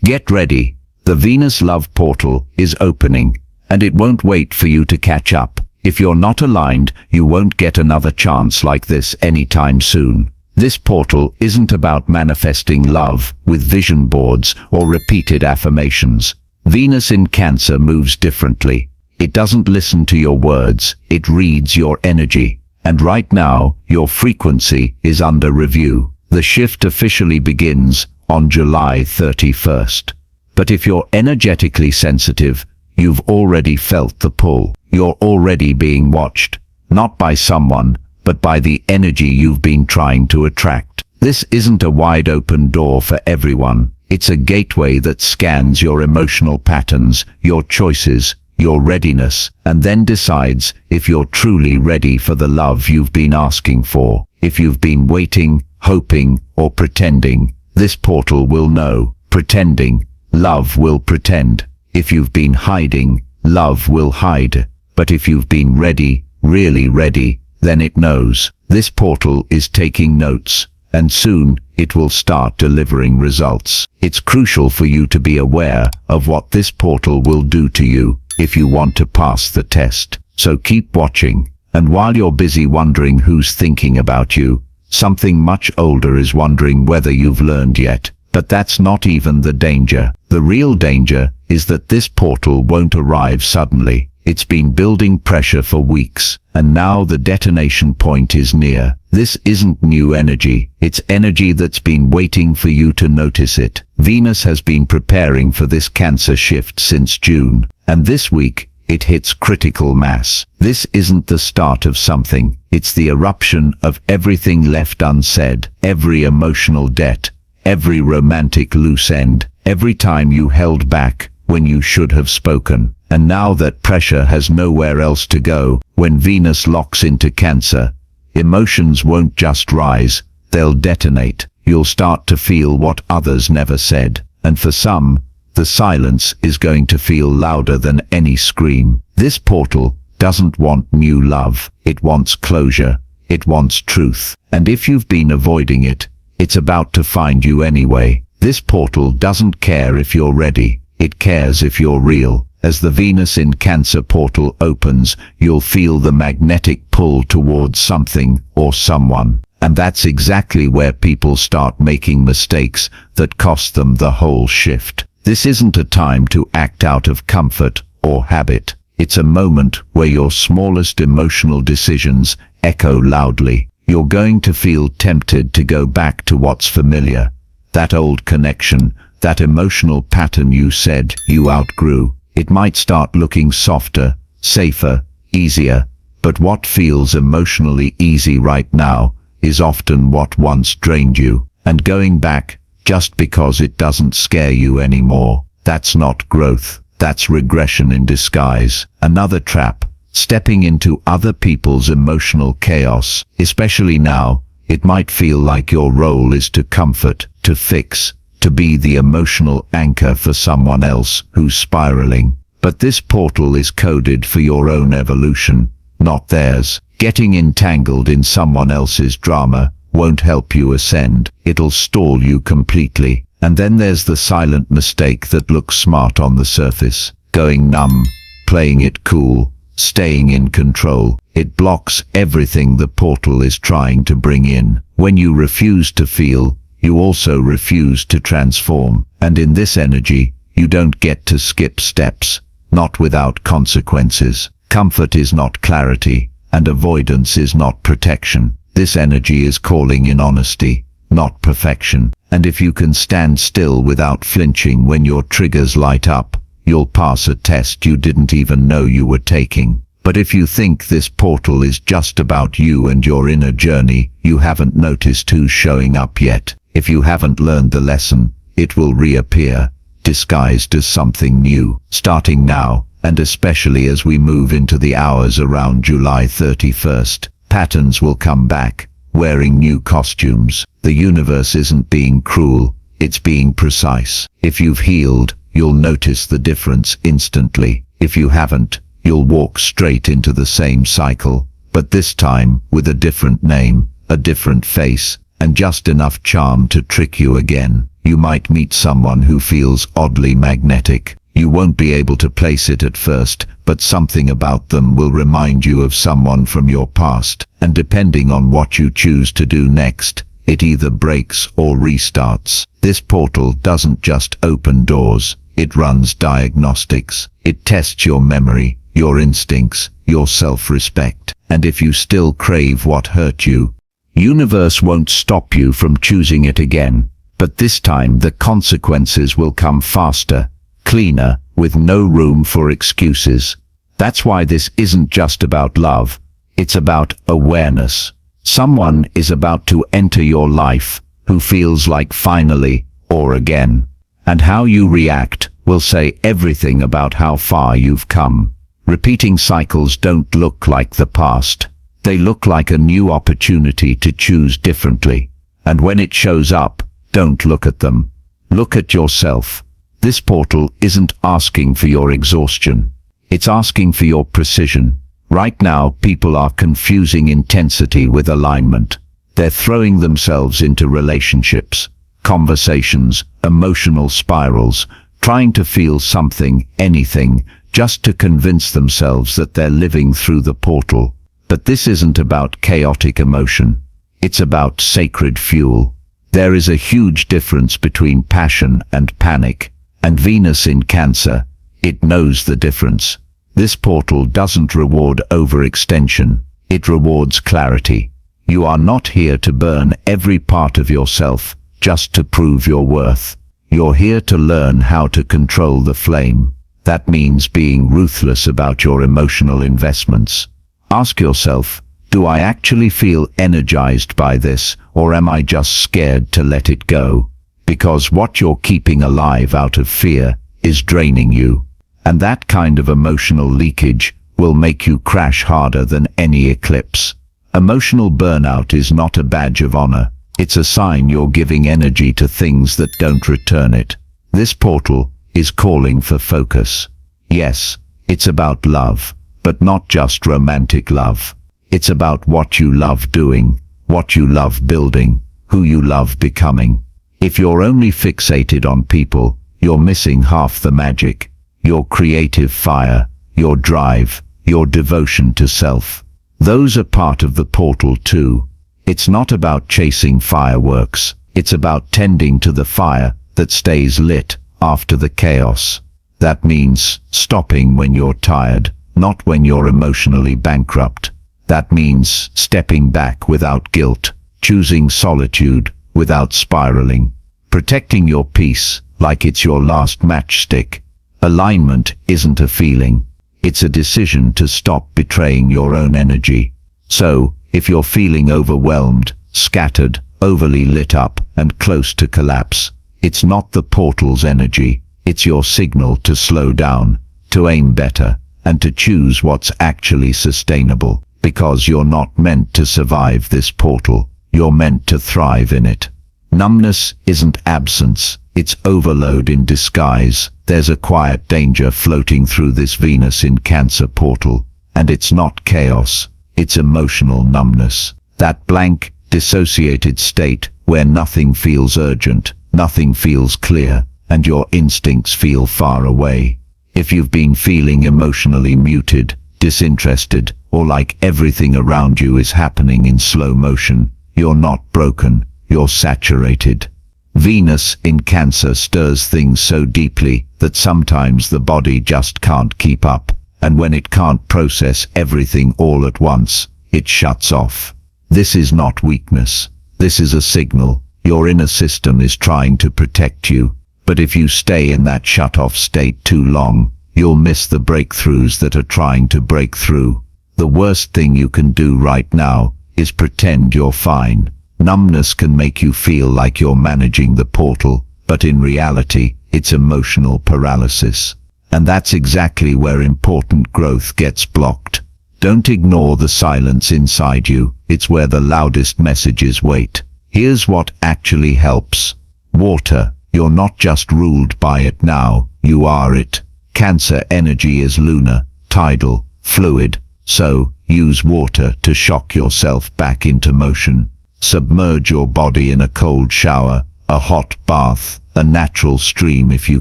Get ready. The Venus love portal is opening, and it won't wait for you to catch up. If you're not aligned, you won't get another chance like this anytime soon. This portal isn't about manifesting love with vision boards or repeated affirmations. Venus in Cancer moves differently. It doesn't listen to your words, it reads your energy. And right now, your frequency is under review. The shift officially begins on July 31st. But if you're energetically sensitive, you've already felt the pull. You're already being watched, not by someone, but by the energy you've been trying to attract. This isn't a wide open door for everyone. It's a gateway that scans your emotional patterns, your choices, your readiness, and then decides if you're truly ready for the love you've been asking for. If you've been waiting, hoping, or pretending, this portal will know. Pretending, love will pretend. If you've been hiding, love will hide. But if you've been ready, really ready, then it knows. This portal is taking notes, and soon it will start delivering results. It's crucial for you to be aware of what this portal will do to you if you want to pass the test. So keep watching, and while you're busy wondering who's thinking about you, something much older is wondering whether you've learned yet. But that's not even the danger. The real danger is that this portal won't arrive suddenly. It's been building pressure for weeks, and now the detonation point is near. This isn't new energy. It's energy that's been waiting for you to notice it. Venus has been preparing for this Cancer shift since June, and this week it hits critical mass. This isn't the start of something. It's the eruption of everything left unsaid, every emotional debt, every romantic loose end, every time you held back when you should have spoken. And now that pressure has nowhere else to go, when Venus locks into Cancer, emotions won't just rise, they'll detonate. You'll start to feel what others never said. And for some, the silence is going to feel louder than any scream. This portal doesn't want new love. It wants closure. It wants truth. And if you've been avoiding it, it's about to find you anyway. This portal doesn't care if you're ready. It cares if you're real. As the Venus in Cancer portal opens, you'll feel the magnetic pull towards something or someone. And that's exactly where people start making mistakes that cost them the whole shift. This isn't a time to act out of comfort or habit. It's a moment where your smallest emotional decisions echo loudly. You're going to feel tempted to go back to what's familiar. That old connection, that emotional pattern you said you outgrew. It might start looking softer, safer, easier, but what feels emotionally easy right now is often what once drained you. And going back, just because it doesn't scare you anymore, that's not growth, that's regression in disguise. Another trap, stepping into other people's emotional chaos. Especially now, it might feel like your role is to comfort, to fix, to be the emotional anchor for someone else who's spiraling. But this portal is coded for your own evolution, not theirs. Getting entangled in someone else's drama won't help you ascend. It'll stall you completely. And then there's the silent mistake that looks smart on the surface. Going numb, playing it cool, staying in control. It blocks everything the portal is trying to bring in. When you refuse to feel, you also refuse to transform. And in this energy, you don't get to skip steps, not without consequences. Comfort is not clarity, and avoidance is not protection. This energy is calling in honesty, not perfection. And if you can stand still without flinching when your triggers light up, you'll pass a test you didn't even know you were taking. But if you think this portal is just about you and your inner journey, you haven't noticed who's showing up yet. If you haven't learned the lesson, it will reappear, disguised as something new. Starting now, and especially as we move into the hours around July 31st, patterns will come back, wearing new costumes. The universe isn't being cruel, it's being precise. If you've healed, you'll notice the difference instantly. If you haven't, you'll walk straight into the same cycle, but this time with a different name, a different face, and just enough charm to trick you again. You might meet someone who feels oddly magnetic. You won't be able to place it at first, but something about them will remind you of someone from your past, and depending on what you choose to do next, it either breaks or restarts. This portal doesn't just open doors, it runs diagnostics. It tests your memory, your instincts, your self-respect. And if you still crave what hurt you, universe won't stop you from choosing it again. But this time the consequences will come faster, cleaner, with no room for excuses. That's why this isn't just about love, it's about awareness. Someone is about to enter your life who feels like finally or again. And how you react will say everything about how far you've come. Repeating cycles don't look like the past. They look like a new opportunity to choose differently. And when it shows up, don't look at them. Look at yourself. This portal isn't asking for your exhaustion. It's asking for your precision. Right now, people are confusing intensity with alignment. They're throwing themselves into relationships, conversations, emotional spirals, trying to feel something, anything, just to convince themselves that they're living through the portal. But this isn't about chaotic emotion. It's about sacred fuel. There is a huge difference between passion and panic. And Venus in Cancer, it knows the difference. This portal doesn't reward overextension. It rewards clarity. You are not here to burn every part of yourself just to prove your worth. You're here to learn how to control the flame. That means being ruthless about your emotional investments. Ask yourself, do I actually feel energized by this, or am I just scared to let it go? Because what you're keeping alive out of fear is draining you. And that kind of emotional leakage will make you crash harder than any eclipse. Emotional burnout is not a badge of honor. It's a sign you're giving energy to things that don't return it. This portal is calling for focus. Yes, it's about love, but not just romantic love. It's about what you love doing, what you love building, who you love becoming. If you're only fixated on people, you're missing half the magic. Your creative fire, your drive, your devotion to self. Those are part of the portal too. It's not about chasing fireworks. It's about tending to the fire that stays lit after the chaos. That means stopping when you're tired, not when you're emotionally bankrupt. That means stepping back without guilt, choosing solitude without spiraling, protecting your peace like it's your last matchstick. Alignment isn't a feeling. It's a decision to stop betraying your own energy. So, if you're feeling overwhelmed, scattered, overly lit up, and close to collapse, it's not the portal's energy. It's your signal to slow down, to aim better, and to choose what's actually sustainable. Because you're not meant to survive this portal. You're meant to thrive in it. Numbness isn't absence. It's overload in disguise. There's a quiet danger floating through this Venus in Cancer portal. And it's not chaos. It's emotional numbness. That blank, dissociated state where nothing feels urgent, nothing feels clear, and your instincts feel far away. If you've been feeling emotionally muted, disinterested, or like everything around you is happening in slow motion, you're not broken, you're saturated. Venus in Cancer stirs things so deeply that sometimes the body just can't keep up, and when it can't process everything all at once, it shuts off. This is not weakness. This is a signal. Your inner system is trying to protect you, but if you stay in that shut-off state too long, you'll miss the breakthroughs that are trying to break through. The worst thing you can do right now is pretend you're fine. Numbness can make you feel like you're managing the portal, but in reality, it's emotional paralysis. And that's exactly where important growth gets blocked. Don't ignore the silence inside you. It's where the loudest messages wait. Here's what actually helps. Water. You're not just ruled by it now, you are it. Cancer energy is lunar, tidal, fluid. So, use water to shock yourself back into motion. Submerge your body in a cold shower, a hot bath, a natural stream if you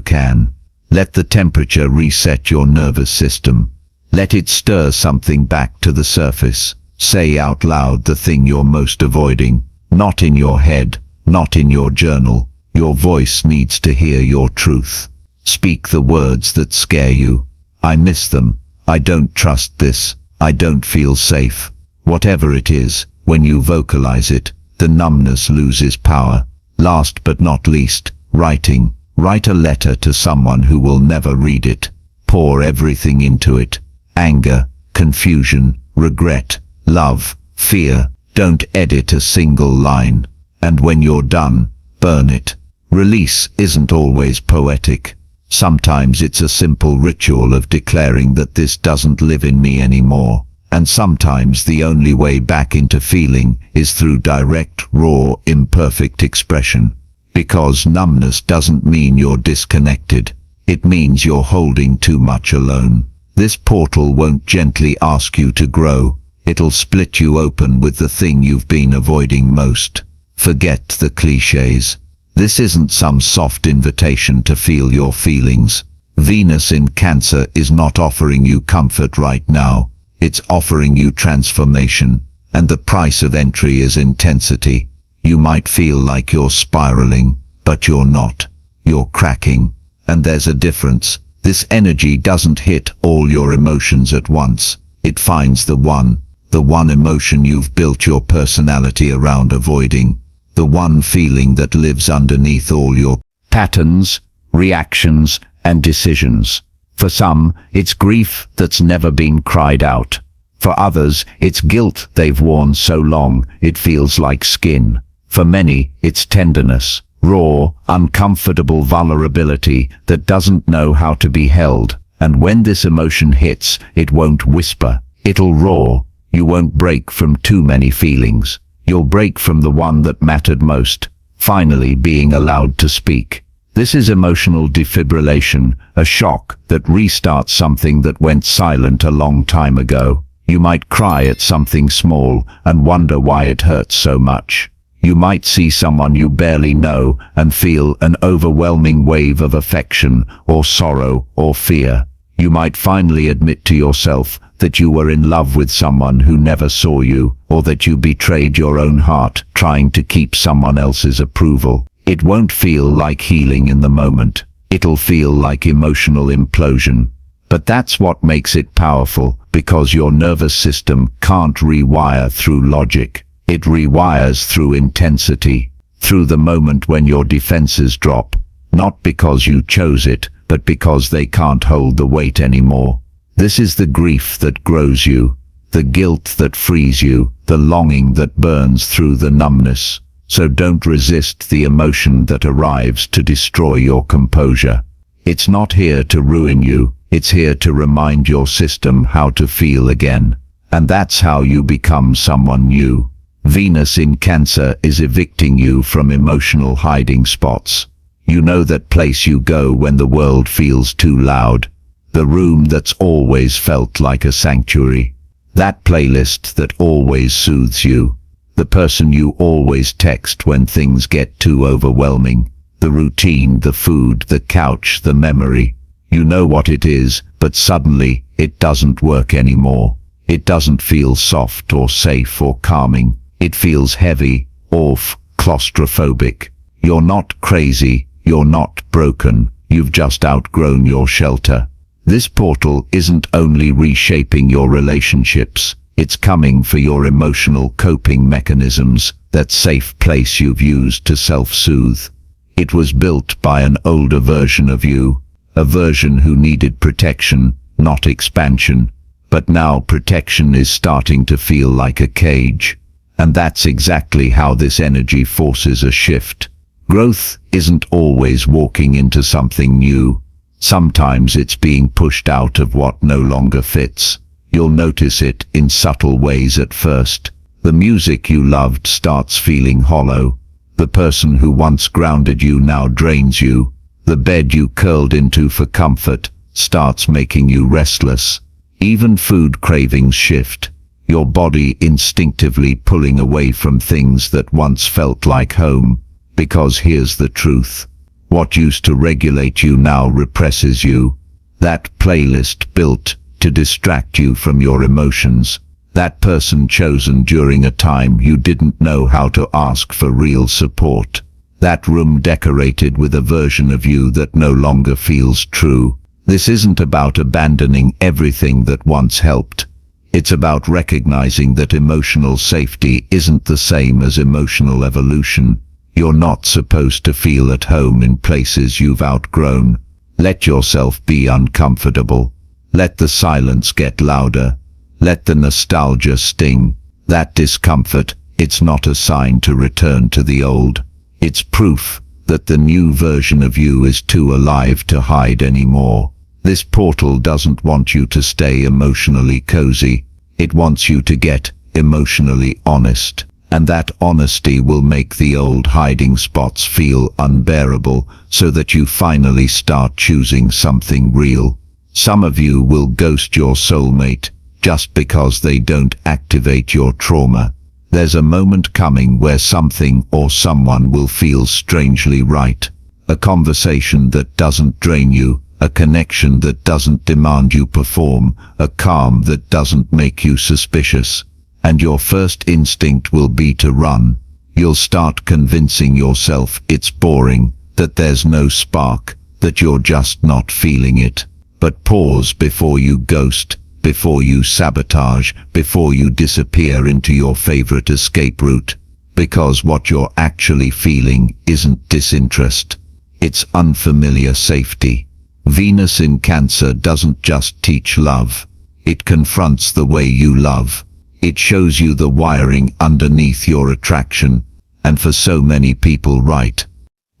can. Let the temperature reset your nervous system. Let it stir something back to the surface. Say out loud the thing you're most avoiding, not in your head, not in your journal. Your voice needs to hear your truth. Speak the words that scare you. I miss them. I don't trust this. I don't feel safe. Whatever it is, when you vocalize it, the numbness loses power. Last but not least, writing. Write a letter to someone who will never read it. Pour everything into it. Anger, confusion, regret, love, fear. Don't edit a single line. And when you're done, burn it. Release isn't always poetic. Sometimes it's a simple ritual of declaring that this doesn't live in me anymore. And sometimes the only way back into feeling is through direct, raw, imperfect expression. Because numbness doesn't mean you're disconnected. It means you're holding too much alone. This portal won't gently ask you to grow. It'll split you open with the thing you've been avoiding most. Forget the cliches. This isn't some soft invitation to feel your feelings. Venus in Cancer is not offering you comfort right now. It's offering you transformation. And the price of entry is intensity. You might feel like you're spiraling, but you're not. You're cracking. And there's a difference. This energy doesn't hit all your emotions at once. It finds the one emotion you've built your personality around avoiding. The one feeling that lives underneath all your patterns, reactions, and decisions. For some, it's grief that's never been cried out. For others, it's guilt they've worn so long it feels like skin. For many, it's tenderness, raw, uncomfortable vulnerability that doesn't know how to be held. And when this emotion hits, it won't whisper. It'll roar. You won't break from too many feelings. You'll break from the one that mattered most, finally being allowed to speak. This is emotional defibrillation, a shock that restarts something that went silent a long time ago. You might cry at something small and wonder why it hurts so much. You might see someone you barely know and feel an overwhelming wave of affection or sorrow or fear. You might finally admit to yourself that you were in love with someone who never saw you, or that you betrayed your own heart trying to keep someone else's approval. It won't feel like healing in the moment. It'll feel like emotional implosion. But that's what makes it powerful, because your nervous system can't rewire through logic. It rewires through intensity, through the moment when your defenses drop, not because you chose it, but because they can't hold the weight anymore. This is the grief that grows you, the guilt that frees you, the longing that burns through the numbness. So don't resist the emotion that arrives to destroy your composure. It's not here to ruin you, it's here to remind your system how to feel again. And that's how you become someone new. Venus in Cancer is evicting you from emotional hiding spots. You know that place you go when the world feels too loud. The room that's always felt like a sanctuary. That playlist that always soothes you. The person you always text when things get too overwhelming. The routine, the food, the couch, the memory. You know what it is, but suddenly it doesn't work anymore. It doesn't feel soft or safe or calming. It feels heavy, off, claustrophobic. You're not crazy, you're not broken, you've just outgrown your shelter. This portal isn't only reshaping your relationships, it's coming for your emotional coping mechanisms, that safe place you've used to self-soothe. It was built by an older version of you, a version who needed protection, not expansion. But now protection is starting to feel like a cage. And that's exactly how this energy forces a shift. Growth isn't always walking into something new. Sometimes it's being pushed out of what no longer fits. You'll notice it in subtle ways at first. The music you loved starts feeling hollow. The person who once grounded you now drains you. The bed you curled into for comfort starts making you restless. Even food cravings shift. Your body instinctively pulling away from things that once felt like home. Because here's the truth. What used to regulate you now represses you. That playlist built to distract you from your emotions. That person chosen during a time you didn't know how to ask for real support. That room decorated with a version of you that no longer feels true. This isn't about abandoning everything that once helped. It's about recognizing that emotional safety isn't the same as emotional evolution. You're not supposed to feel at home in places you've outgrown. Let yourself be uncomfortable. Let the silence get louder. Let the nostalgia sting. That discomfort, it's not a sign to return to the old. It's proof that the new version of you is too alive to hide anymore. This portal doesn't want you to stay emotionally cozy. It wants you to get emotionally honest. And that honesty will make the old hiding spots feel unbearable, so that you finally start choosing something real. Some of you will ghost your soulmate just because they don't activate your trauma. There's a moment coming where something or someone will feel strangely right. A conversation that doesn't drain you, a connection that doesn't demand you perform, a calm that doesn't make you suspicious. And your first instinct will be to run. You'll start convincing yourself it's boring, that there's no spark, that you're just not feeling it. But pause before you ghost, before you sabotage, before you disappear into your favorite escape route. Because what you're actually feeling isn't disinterest. It's unfamiliar safety. Venus in Cancer doesn't just teach love. It confronts the way you love. It shows you the wiring underneath your attraction, and for so many people right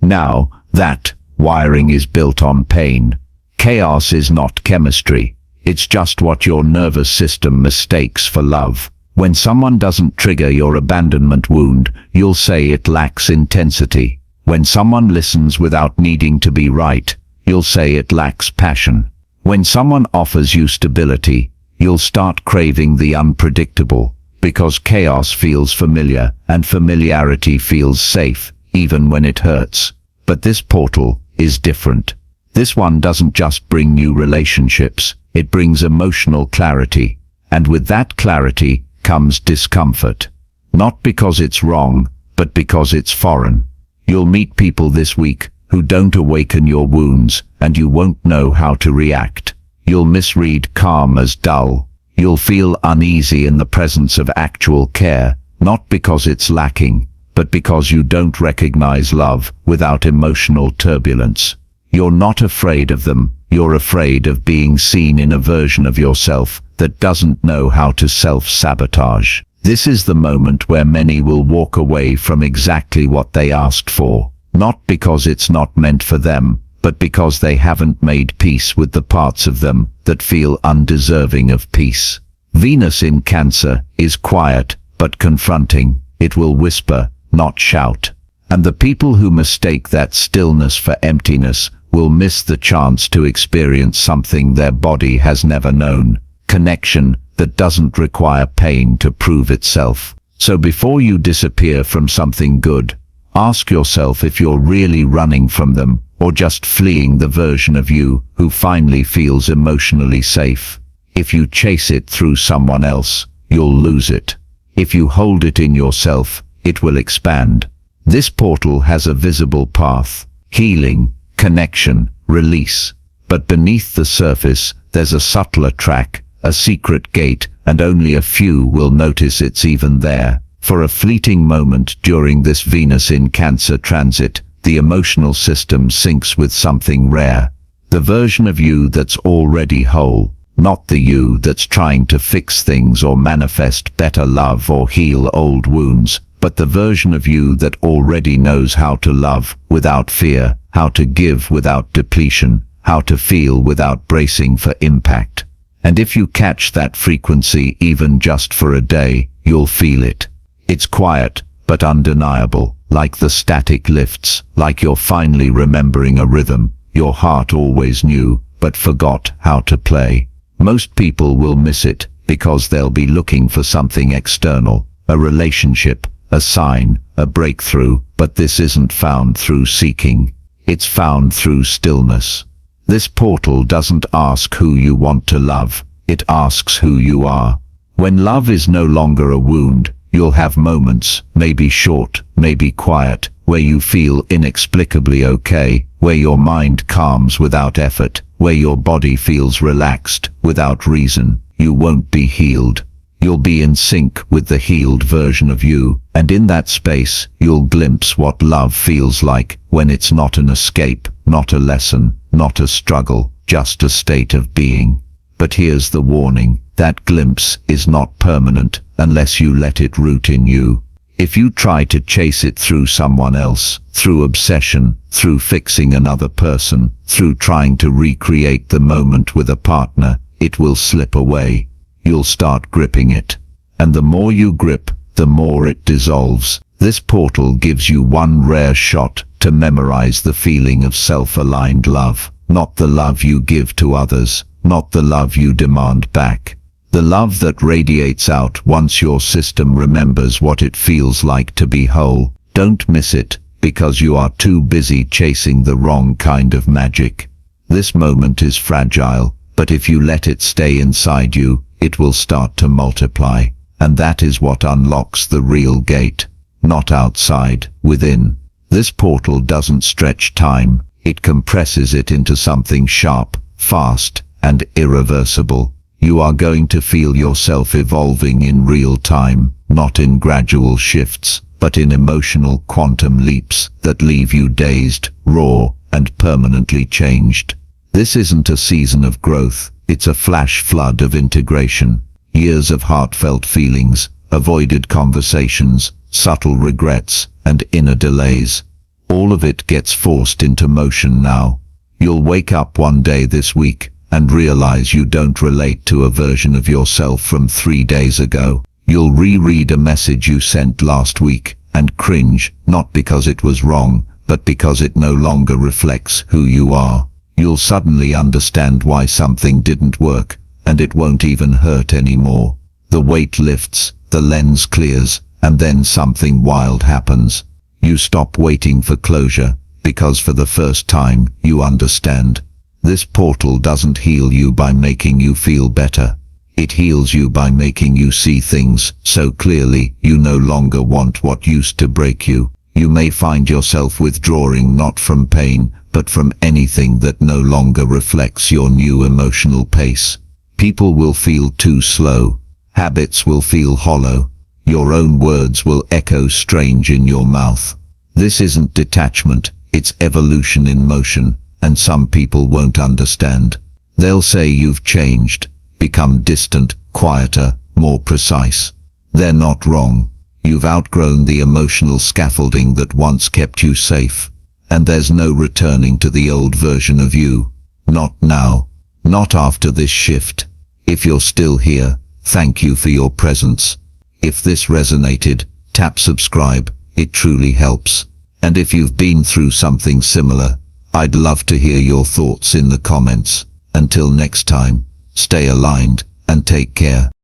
now, that wiring is built on pain. Chaos is not chemistry. It's just what your nervous system mistakes for love. When someone doesn't trigger your abandonment wound, you'll say it lacks intensity. When someone listens without needing to be right, you'll say it lacks passion. When someone offers you stability, you'll start craving the unpredictable, because chaos feels familiar and familiarity feels safe, even when it hurts. But this portal is different. This one doesn't just bring new relationships, it brings emotional clarity. And with that clarity comes discomfort. Not because it's wrong, but because it's foreign. You'll meet people this week who don't awaken your wounds, and you won't know how to react. You'll misread calm as dull. You'll feel uneasy in the presence of actual care, not because it's lacking, but because you don't recognize love without emotional turbulence. You're not afraid of them, you're afraid of being seen in a version of yourself that doesn't know how to self-sabotage. This is the moment where many will walk away from exactly what they asked for, not because it's not meant for them, but because they haven't made peace with the parts of them that feel undeserving of peace. Venus in Cancer is quiet, but confronting. It will whisper, not shout. And the people who mistake that stillness for emptiness will miss the chance to experience something their body has never known. Connection that doesn't require pain to prove itself. So before you disappear from something good, ask yourself if you're really running from them, or just fleeing the version of you who finally feels emotionally safe. If you chase it through someone else, you'll lose it. If you hold it in yourself, it will expand. This portal has a visible path: healing, connection, release. But beneath the surface, there's a subtler track, a secret gate, and only a few will notice it's even there. For a fleeting moment during this Venus in Cancer transit, the emotional system syncs with something rare. The version of you that's already whole, not the you that's trying to fix things or manifest better love or heal old wounds, but the version of you that already knows how to love without fear, how to give without depletion, how to feel without bracing for impact. And if you catch that frequency even just for a day, you'll feel it. It's quiet, but undeniable, like the static lifts, like you're finally remembering a rhythm your heart always knew, but forgot how to play. Most people will miss it because they'll be looking for something external, a relationship, a sign, a breakthrough, but this isn't found through seeking. It's found through stillness. This portal doesn't ask who you want to love, it asks who you are. When love is no longer a wound, you'll have moments, maybe short, maybe quiet, where you feel inexplicably okay, where your mind calms without effort, where your body feels relaxed without reason. You won't be healed. You'll be in sync with the healed version of you, and in that space, you'll glimpse what love feels like when it's not an escape, not a lesson, not a struggle, just a state of being. But here's the warning, that glimpse is not permanent unless you let it root in you. If you try to chase it through someone else, through obsession, through fixing another person, through trying to recreate the moment with a partner, it will slip away. You'll start gripping it. And the more you grip, the more it dissolves. This portal gives you one rare shot to memorize the feeling of self-aligned love. Not the love you give to others, not the love you demand back. The love that radiates out once your system remembers what it feels like to be whole. Don't miss it, because you are too busy chasing the wrong kind of magic. This moment is fragile, but if you let it stay inside you, it will start to multiply. And that is what unlocks the real gate. Not outside, within. This portal doesn't stretch time, it compresses it into something sharp, fast, and irreversible. You are going to feel yourself evolving in real time, not in gradual shifts, but in emotional quantum leaps that leave you dazed, raw, and permanently changed. This isn't a season of growth, it's a flash flood of integration. Years of heartfelt feelings, avoided conversations, subtle regrets, and inner delays. All of it gets forced into motion now. You'll wake up one day this week and realize you don't relate to a version of yourself from 3 days ago. You'll reread a message you sent last week and cringe, not because it was wrong, but because it no longer reflects who you are. You'll suddenly understand why something didn't work, and it won't even hurt anymore. The weight lifts, the lens clears, and then something wild happens. You stop waiting for closure, because for the first time, you understand. This portal doesn't heal you by making you feel better. It heals you by making you see things so clearly you no longer want what used to break you. You may find yourself withdrawing not from pain, but from anything that no longer reflects your new emotional pace. People will feel too slow. Habits will feel hollow. Your own words will echo strange in your mouth. This isn't detachment, it's evolution in motion, and some people won't understand. They'll say you've changed, become distant, quieter, more precise. They're not wrong. You've outgrown the emotional scaffolding that once kept you safe. And there's no returning to the old version of you. Not now. Not after this shift. If you're still here, thank you for your presence. If this resonated, tap subscribe, it truly helps. And if you've been through something similar, I'd love to hear your thoughts in the comments. Until next time, stay aligned and take care.